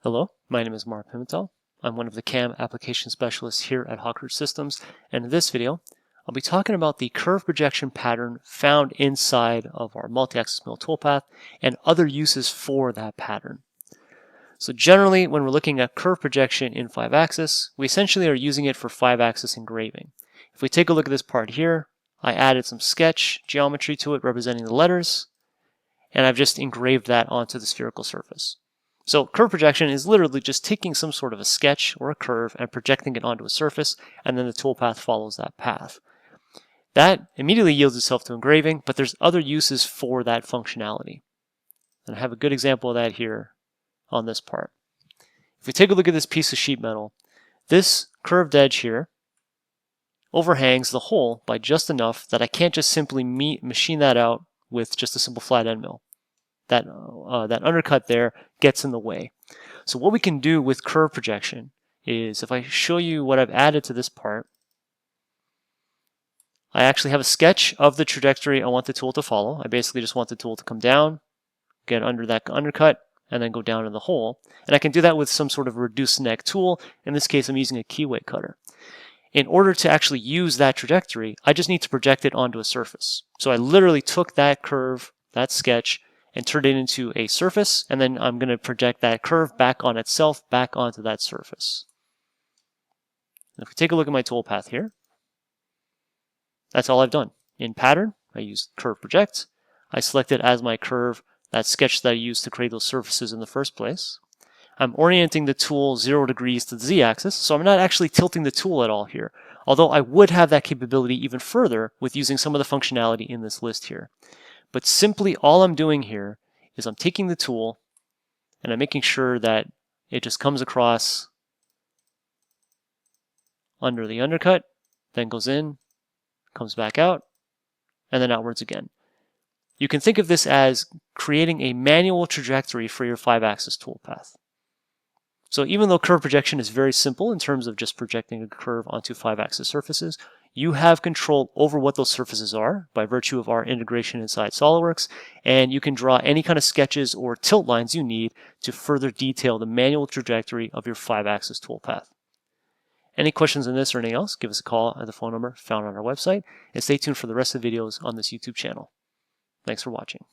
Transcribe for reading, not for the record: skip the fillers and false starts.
Hello, my name is Mark Pimentel. I'm one of the CAM application specialists here at Hawkridge Systems, and in this video, I'll be talking about the curve projection pattern found inside of our Multiaxis Mill toolpath and other uses for that pattern. So generally, when we're looking at curve projection in 5-axis, we essentially are using it for 5-axis engraving. If we take a look at this part here, I added some sketch geometry to it representing the letters, and I've just engraved that onto the spherical surface. So curve projection is literally just taking some sort of a sketch or a curve and projecting it onto a surface, and then the toolpath follows that path. That immediately yields itself to engraving, but there's other uses for that functionality. And I have a good example of that here on this part. If we take a look at this piece of sheet metal, this curved edge here overhangs the hole by just enough that I can't just simply machine that out with just a simple flat end mill. That undercut there gets in the way. So what we can do with curve projection is, if I show you what I've added to this part, I actually have a sketch of the trajectory I want the tool to follow. I basically just want the tool to come down, get under that undercut, and then go down in the hole. And I can do that with some sort of reduced neck tool. In this case, I'm using a keyway cutter. In order to actually use that trajectory, I just need to project it onto a surface. So I literally took that curve, that sketch, and turned it into a surface, and then I'm going to project that curve back on itself, back onto that surface. And if we take a look at my toolpath here, that's all I've done. In pattern, I used curve project. I selected as my curve that sketch that I used to create those surfaces in the first place. I'm orienting the tool 0 degrees to the z-axis, so I'm not actually tilting the tool at all here, although I would have that capability even further with using some of the functionality in this list here. But simply all I'm doing here is I'm taking the tool and I'm making sure that it just comes across under the undercut, then goes in, comes back out, and then outwards again. You can think of this as creating a manual trajectory for your 5-axis toolpath. So even though curve projection is very simple in terms of just projecting a curve onto 5-axis surfaces, you have control over what those surfaces are by virtue of our integration inside SOLIDWORKS, and you can draw any kind of sketches or tilt lines you need to further detail the manual trajectory of your 5-axis toolpath. Any questions on this or anything else, give us a call at the phone number found on our website, and stay tuned for the rest of the videos on this YouTube channel. Thanks for watching.